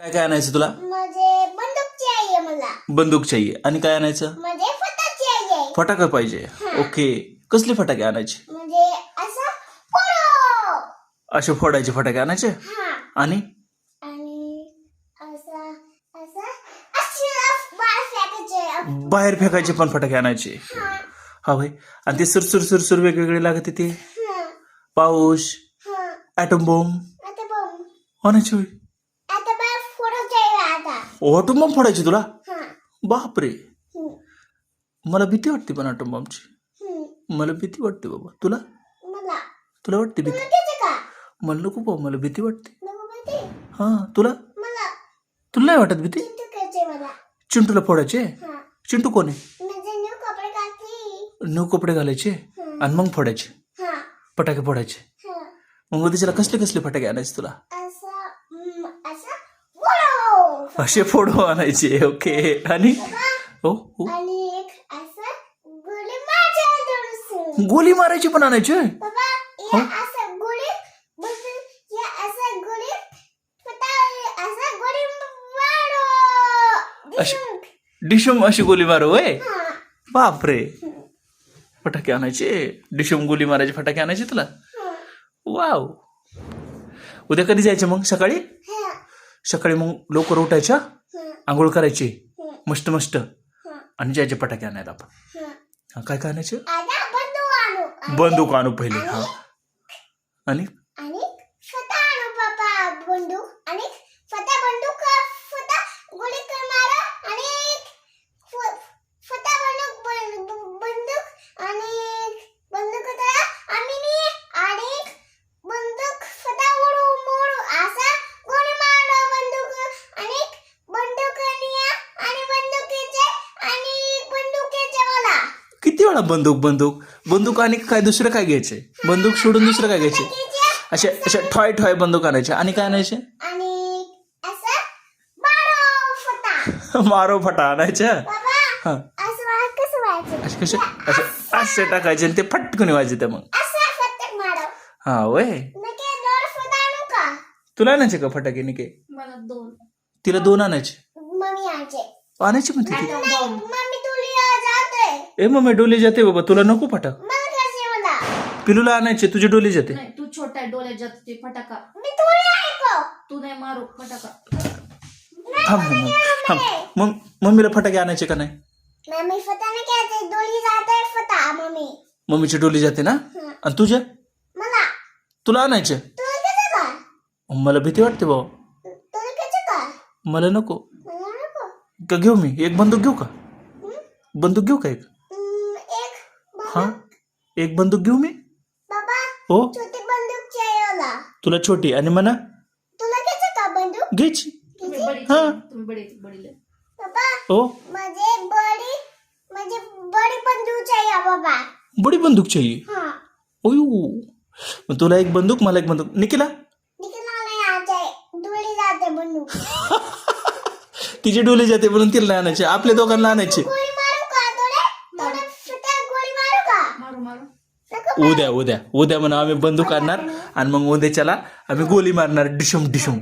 काय काय आणायचं तुला? मुझे बंदूक चाहिए मला. बंदूक चाहिए. आणि काय आणायचं? मुझे फटा चाहिए. फटाका पाहिजे. ओके. कसले फटाके आणायचे? मुझे असं फोडो. असे फोडायचे फटाके आणायचे. हा. आणि आणि असं असं असं बाहेर फेकायचे. बाहेर फेकायचे पण फटाके आणायचे. हा. हा भाई. आणि ते सुरसुर सुरसुर वेगवेगळे लागते ते. हा. पाऊस, हा. ॲटम बॉम्ब आता बघ. आणायचे होय. आता बाहेर फोडो चाहिए आता. ॲटम बॉम्ब फोडायचे तुला? हा. बापरे. हम्म. मला भीती वाटते पण ॲटम बॉम्बची. हम्म. मला भीती वाटते बाबा. तुला? मला तुला वाटते भीती? तुला घ्यायचं का? मला नको बाबा, मला भीती वाटते. नको माहिती? हा. तुला? मला तुला नाही वाटत भीती? चिंटू घ्यायचे मला. चिंटूला फोडायचे? हा. चिंटू कोण आहे? म्हणजे न्यू कपडे घातली. नऊ कपडे घालायचे आणि मग फोडायचे हा. फटाके फोडायचे. हा. मग त्याच्याला कसले कसले फटाके आणायचे तुला? असं असं फोडो. असे फोडो आणायचे. ओके. आणि हो हो. आणि एक असं गोळी मारायची. गोली मारायची पण आणायचे. बाबा या असं गोळी बसून या असं गोळी फटा असं गोळी मारो. अशी डिशम अशी गोली मारू होय. हा. बापरे. फटाके आणायचे. डिशम गोली मारायचे फटाके आणायचे तुला. हा. वाव. उद्या कधी जायचं मग? सकाळी. हा. सकाळी मग लवकर उठायच्या, हा. आंघोळ करायची मस्त मस्त हा. आणि जायचे फटाके आणायला आपण. हा. हा, काय काय आणायचं? आता बंदूक आणू. बंदूक आणू पहिले. हा. आणि आणि फटा आणू बाबा. बंदूक आणि फटा बंदूक फटा गोळी कर मारा आणि फटा बंदूक आणि बंदूक आम्ही आणि बंदूक फटा उडू मोडू असा गोळी मारो. बंदूक आणि बंदुकीचे मला. किती वेळा बंदूक बंदूक बंदूक आणि काय दुसरं काय घ्यायचे? बंदूक सोडून दुसरं काय घ्यायचे? अशा अशा ठॉय ठॉय बंदूक आणायचे. आणि काय आणायचे? आणि असं मारो फटा. मारो फटा आणायच्या. बाबा हा. असं कसं व्हायचं? असे कसे असे असे टाकायचे आणि ते फटकन वाजते मग. असं फटक मारो. हा वय. नके दोन फटा आणू का? तुला आणायचे का फटाके निके? मला दोन. तिला दोन आणायचे. मम्मी आजे. आणायचे पण तिथे. मम्मी तुला जाते. ए मम्मी डोली जाते बाबा, तुला नको फटाक. मला घ्यायचे मला. पिलूला आणायचे, तुझी डोली जाते. नाही तू छोटा आहे, डोळ्यात जात ते फटाका. मी तुला ऐको. तू नाही मारू फटाका. थांब थांब. मग मम्मीला फटाके आणायचे का नाही? मम्मी फटा नाही घ्यायचे. डोली जाते फटा मम्मी. मम्मीची डोली जाते ना. हं. आणि तुझ्या मला तुला आणायचे? तुला घ्यायचं का? मला भीती वाटते भाऊ. तुला घ्यायचं का? मला नको. मला नको. का घेऊ मी एक बंदूक घेऊ का? बंदूक घेऊ का एक? एक हा. एक बंदूक घेऊ मी. बाबा हो. छोटी बंदूक चाहिए मला. तुला छोटी आणि म्हणा तुला घ्यायचं का बंदूक? घ्यायची. तुम्ही बडी हा. तुम्ही बडी बाबा हो. मुझे बड़ी बंदूक चाहिए बाबा. बडी बंदूक चाहिए. हाँ. ओयू. मग तुला एक बंदूक, मला एक बंदूक. निकिला निकलना नहीं आ जाए. डोली जाते बंदूक. तिची डोली जाते म्हणून तिला नाही आणायचे. आपल्या दोघांना आणायचे. गोली मारू का? थोडे फटा गोली मारू का? मारू नको. उद्या उद्या उद्या म्हणा आम्ही बंदूक आणणार आणि मग उद्याच्याला आम्ही गोली मारणार डिशम डिशम.